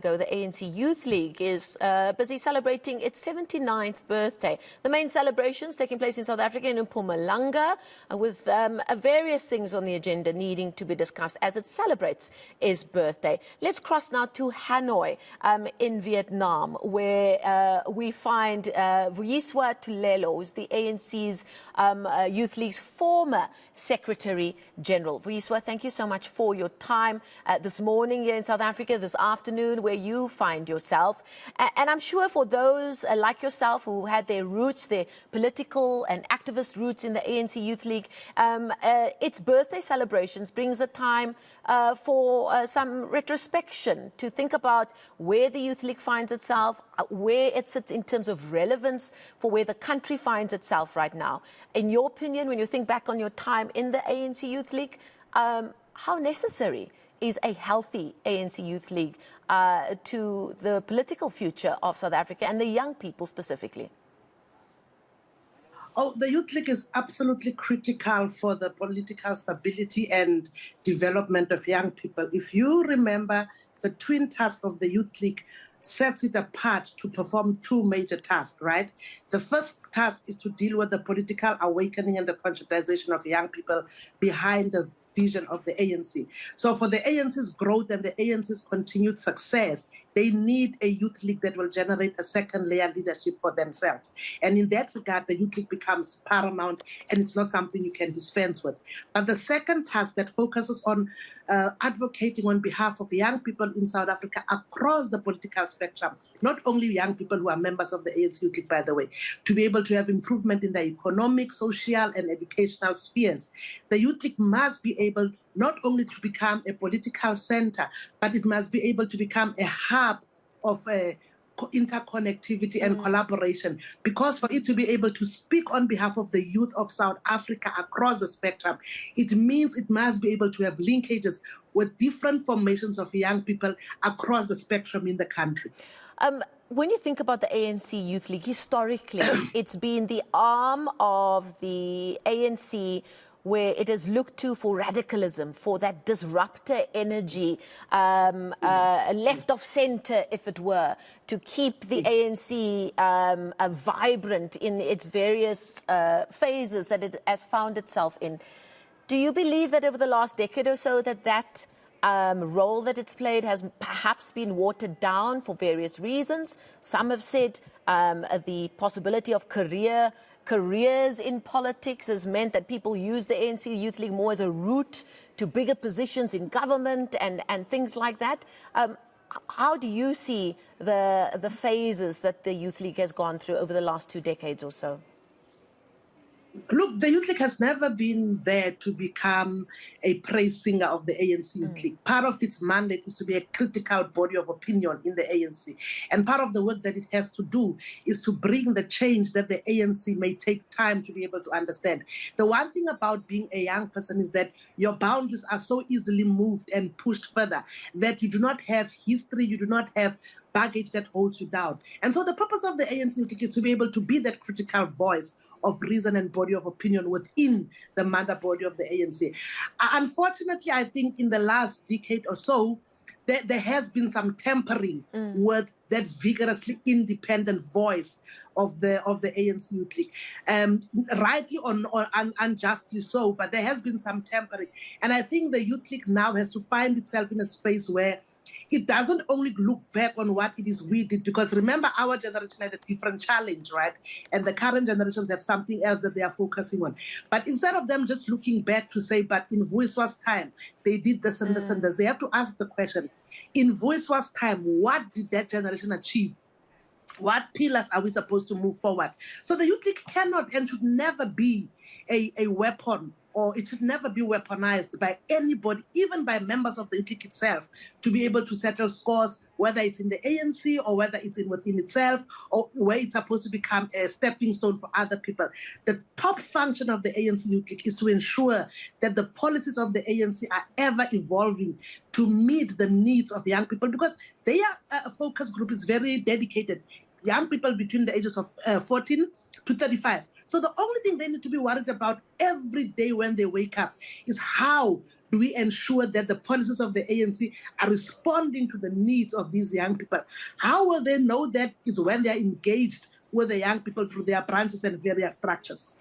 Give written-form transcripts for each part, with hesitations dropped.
The ANC Youth League is busy celebrating its 79th birthday. The main celebrations taking place in South Africa in Mpumalanga, with various things on the agenda needing to be discussed as it celebrates its birthday. Let's cross now to Hanoi in Vietnam, where we find Vuyiswa Tulelo, who's the ANC's Youth League's former Secretary General. Vuyiswa, thank you so much for your time this morning here in South Africa, this afternoon, where you find yourself. And I'm sure for those like yourself who had their roots, their political and activist roots in the ANC Youth League, its birthday celebrations brings a time for some retrospection, to think about where the Youth League finds itself, where it sits in terms of relevance for where the country finds itself right now. In your opinion, when you think back on your time in the ANC Youth League, how necessary is a healthy ANC Youth League to the political future of South Africa and the young people specifically? Oh, the Youth League is absolutely critical for the political stability and development of young people. If you remember, the twin task of the Youth League sets it apart to perform two major tasks, right? The first task is to deal with the political awakening and the conscientization of young people behind the vision of the ANC. So for the ANC's growth and the ANC's continued success, they need a youth league that will generate a second layer leadership for themselves. And in that regard, the youth league becomes paramount, and it's not something you can dispense with. But the second task that focuses on advocating on behalf of young people in South Africa across the political spectrum, not only young people who are members of the ANC Youth League, by the way, to be able to have improvement in the economic, social, and educational spheres. The Youth League must be able not only to become a political center, but it must be able to become a hub of interconnectivity and collaboration, because for it to be able to speak on behalf of the youth of South Africa across the spectrum, it means it must be able to have linkages with different formations of young people across the spectrum in the country. When you think about the ANC Youth League, historically, it's been the arm of the ANC where it is looked to for radicalism, for that disruptor energy, left of center, if it were, to keep the ANC vibrant in its various phases that it has found itself in. Do you believe that over the last decade or so that role that it's played has perhaps been watered down for various reasons? Some have said the possibility of careers in politics has meant that people use the ANC Youth League more as a route to bigger positions in government and things like that. How do you see the phases that the Youth League has gone through over the last 2 decades or so? Look, the Youth League has never been there to become a praise singer of the ANC Youth League. Part of its mandate is to be a critical body of opinion in the ANC. And part of the work that it has to do is to bring the change that the ANC may take time to be able to understand. The one thing about being a young person is that your boundaries are so easily moved and pushed further that you do not have history, you do not have baggage that holds you down. And so the purpose of the ANC Youth League is to be able to be that critical voice of reason and body of opinion within the mother body of the ANC. Unfortunately, I think in the last decade or so, there has been some tampering with that vigorously independent voice of the ANC Youth League. Rightly or unjustly so, but there has been some tampering. And I think the Youth League now has to find itself in a space where it doesn't only look back on what it is we did, because remember, our generation had a different challenge, right? And the current generations have something else that they are focusing on. But instead of them just looking back to say, but in Vuyiswa's time, they did this and this and this, they have to ask the question, in Vuyiswa's time, what did that generation achieve? What pillars are we supposed to move forward? So the Youth League cannot and should never be a weapon, or it should never be weaponized by anybody, even by members of the Youth League itself, to be able to settle scores, whether it's in the ANC or whether it's within itself, or where it's supposed to become a stepping stone for other people. The top function of the ANC Youth League is to ensure that the policies of the ANC are ever evolving to meet the needs of young people, because their focus group is very dedicated. young people between the ages of 14 to 35. So the only thing they need to be worried about every day when they wake up is how do we ensure that the policies of the ANC are responding to the needs of these young people? How will they know that? Is when they are engaged with the young people through their branches and various structures.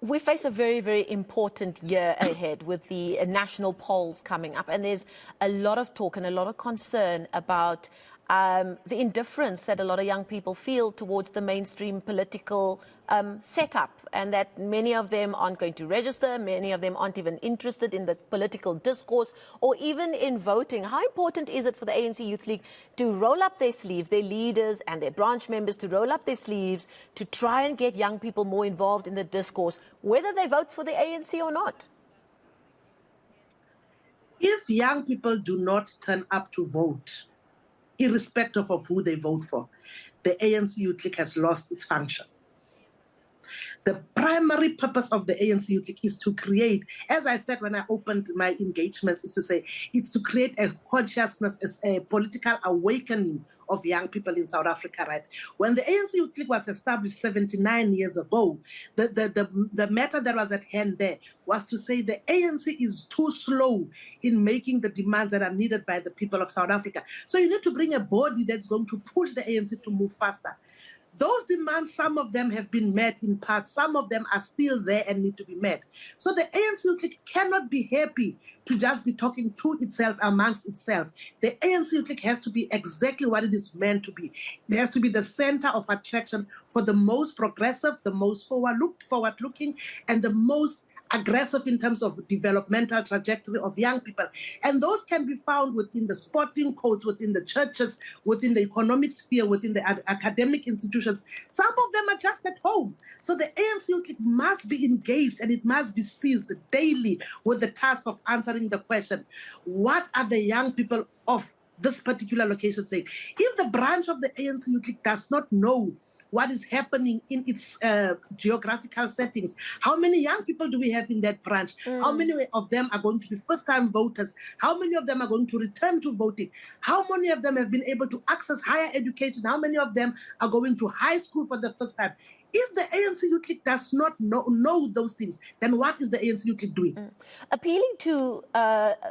We face a very, very important year ahead with the national polls coming up, and there's a lot of talk and a lot of concern about the indifference that a lot of young people feel towards the mainstream political setup, and that many of them aren't going to register, many of them aren't even interested in the political discourse or even in voting. How important is it for the ANC Youth League to roll up their sleeves, their leaders and their branch members to roll up their sleeves to try and get young people more involved in the discourse, whether they vote for the ANC or not? If young people do not turn up to vote, irrespective of who they vote for, the ANC Youth League has lost its function. The primary purpose of the ANC Youth League is to create, as I said when I opened my engagements, is to say it's to create a consciousness, as a political awakening of young people in South Africa, right? When the ANC Youth League was established 79 years ago, the matter that was at hand there was to say the ANC is too slow in making the demands that are needed by the people of South Africa. So you need to bring a body that's going to push the ANC to move faster. Those demands, some of them have been met in part, some of them are still there and need to be met. So the ANC Youth League cannot be happy to just be talking to itself, amongst itself. The ANC Youth League has to be exactly what it is meant to be. It has to be the center of attraction for the most progressive, the most forward-looking, and the most aggressive in terms of developmental trajectory of young people. And those can be found within the sporting codes, within the churches, within the economic sphere, within the academic institutions. Some of them are just at home. So the ANC Youth League must be engaged, and it must be seized daily with the task of answering the question, what are the young people of this particular location saying? If the branch of the ANC Youth League does not know what is happening in its geographical settings, how many young people do we have in that branch? How many of them are going to be first-time voters? How many of them are going to return to voting? How many of them have been able to access higher education? How many of them are going to high school for the first time? If the ANC Youth League does not know those things, then what is the ANC Youth League doing? Appealing to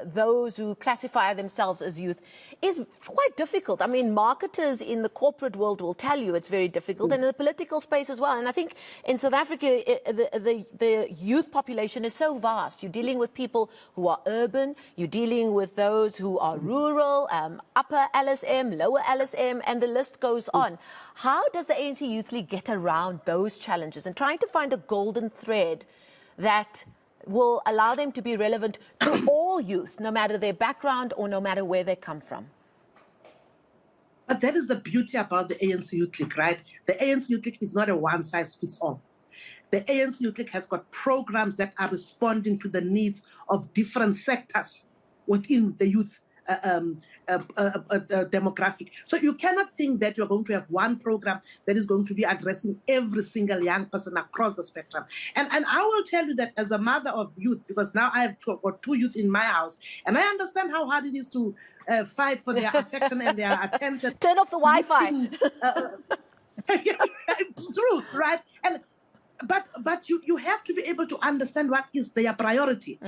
those who classify themselves as youth is quite difficult. I mean, marketers in the corporate world will tell you it's very difficult, and in the political space as well. And I think in South Africa, the youth population is so vast. You're dealing with people who are urban, you're dealing with those who are rural, upper LSM, lower LSM, and the list goes on. How does the ANC Youth League get around those challenges and trying to find a golden thread that will allow them to be relevant to all youth, no matter their background or no matter where they come from? But that is the beauty about the ANC Youth League, right? The ANC Youth League is not a one-size-fits-all. The ANC Youth League has got programs that are responding to the needs of different sectors within the youth demographic. So you cannot think that you're going to have one program that is going to be addressing every single young person across the spectrum. And I will tell you that as a mother of youth, because now I have got two youth in my house, and I understand how hard it is to fight for their affection and their attention. Turn off the Wi-Fi. True, right? And but you have to be able to understand what is their priority.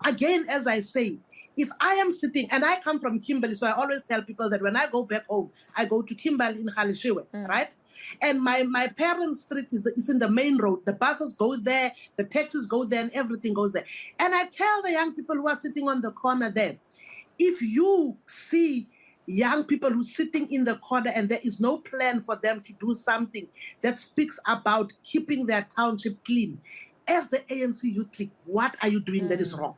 Again, as I say, if I am sitting, and I come from Kimberley, so I always tell people that when I go back home, I go to Kimberley in Khalishiwe, right? And my parents' street is in the main road. The buses go there, the taxis go there, and everything goes there. And I tell the young people who are sitting on the corner there, if you see young people who are sitting in the corner and there is no plan for them to do something that speaks about keeping their township clean, as the ANC Youth League, what are you doing that is wrong?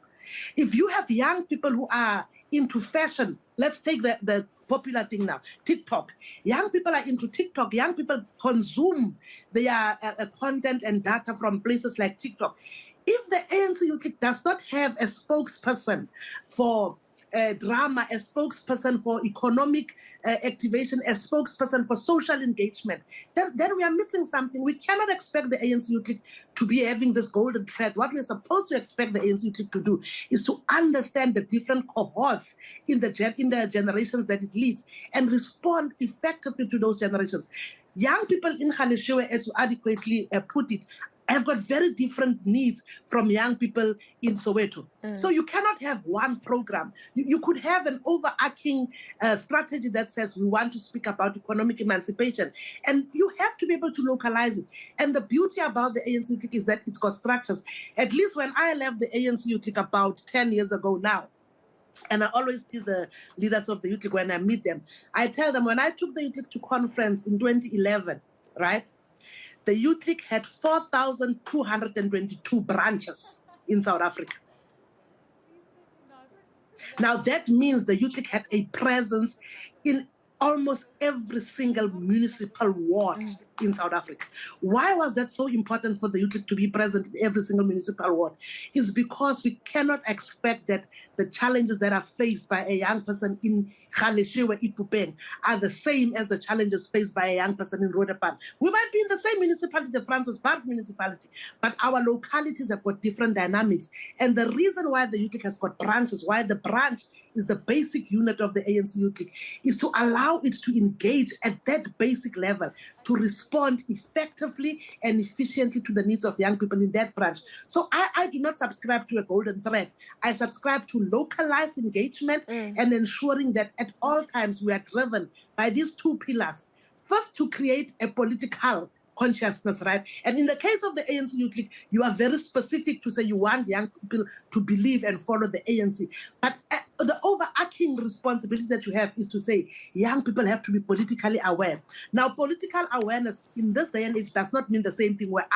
If you have young people who are into fashion, let's take the popular thing now, TikTok. Young people are into TikTok. Young people consume their content and data from places like TikTok. If the ANC Youth League does not have a spokesperson for drama, a spokesperson for economic activation, a spokesperson for social engagement, then we are missing something. We cannot expect the ANC Youth League to be having this golden thread. What we're supposed to expect the ANC Youth League to do is to understand the different cohorts in the generations that it leads and respond effectively to those generations. Young people in Galeshewe, as you adequately put it, have got very different needs from young people in Soweto. So you cannot have one program. You could have an overarching strategy that says we want to speak about economic emancipation, and you have to be able to localize it. And the beauty about the ANC Youth League is that it's got structures. At least when I left the ANC Youth League about 10 years ago now, and I always tease the leaders of the Youth League when I meet them, I tell them when I took the Youth League to conference in 2011, right? The Youth League had 4,222 branches in South Africa. Now, that means the Youth League had a presence in almost every single municipal ward in South Africa. Why was that so important for the Youth League to be present in every single municipal ward? It's because we cannot expect that the challenges that are faced by a young person in Galeshewe, Ipupeng, are the same as the challenges faced by a young person in Roodepan. We might be in the same municipality, the Francis Park municipality, but our localities have got different dynamics. And the reason why the Youth League has got branches, why the branch is the basic unit of the ANC Youth League, is to allow it to engage at that basic level, to respond effectively and efficiently to the needs of young people in that branch. So I do not subscribe to a golden thread. I subscribe to localized engagement and ensuring that at all times we are driven by these two pillars. First, to create a political consciousness, right? And in the case of the ANC Youth League, you are very specific to say you want young people to believe and follow the ANC. But the overarching responsibility that you have is to say young people have to be politically aware. Now, political awareness in this day and age does not mean the same thing where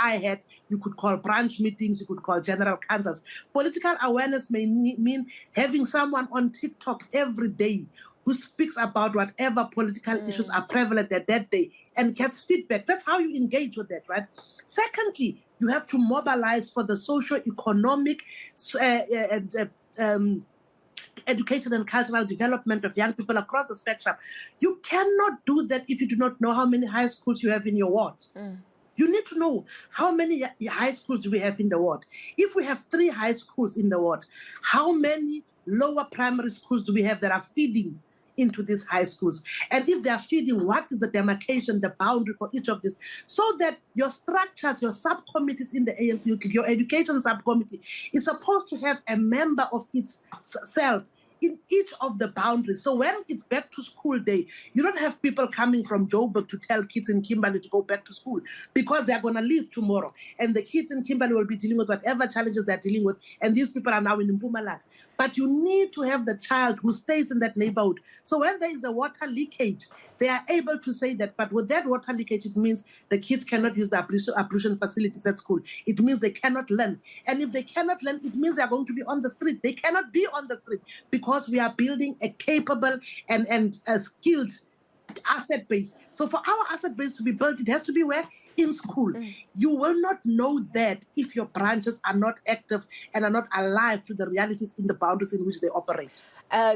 you could call branch meetings, you could call general councils. Political awareness may mean having someone on TikTok every day who speaks about whatever political issues are prevalent at that day and gets feedback. That's how you engage with that, right? Secondly, you have to mobilize for the socio-economic education and cultural development of young people across the spectrum. You cannot do that if you do not know how many high schools you have in your ward. You need to know how many high schools do we have in the ward. If we have 3 high schools in the ward, how many lower primary schools do we have that are feeding into these high schools? And if they are feeding, what is the demarcation, the boundary for each of these? So that your structures, your subcommittees in the ANC Youth League, your education subcommittee is supposed to have a member of itself in each of the boundaries. So when it's back to school day, you don't have people coming from Joburg to tell kids in Kimberley to go back to school because they're going to leave tomorrow. And the kids in Kimberley will be dealing with whatever challenges they're dealing with. And these people are now in Mpumalanga. But you need to have the child who stays in that neighborhood. So when there is a water leakage, they are able to say that, but with that water leakage, it means the kids cannot use the ablution facilities at school. It means they cannot learn. And if they cannot learn, it means they are going to be on the street. They cannot be on the street because we are building a capable and a skilled asset base. So for our asset base to be built, it has to be where? In school. You will not know that if your branches are not active and are not alive to the realities in the boundaries in which they operate.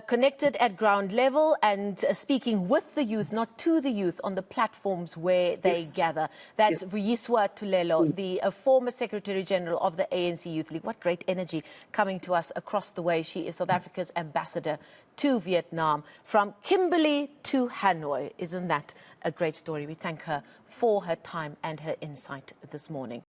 Connected at ground level and speaking with the youth, not to the youth, on the platforms where they gather. That's Vuyiswa Tulelo, the former Secretary General of the ANC Youth League. What great energy coming to us across the way. She is South Africa's ambassador to Vietnam, from Kimberley to Hanoi. Isn't that a great story? We thank her for her time and her insight this morning.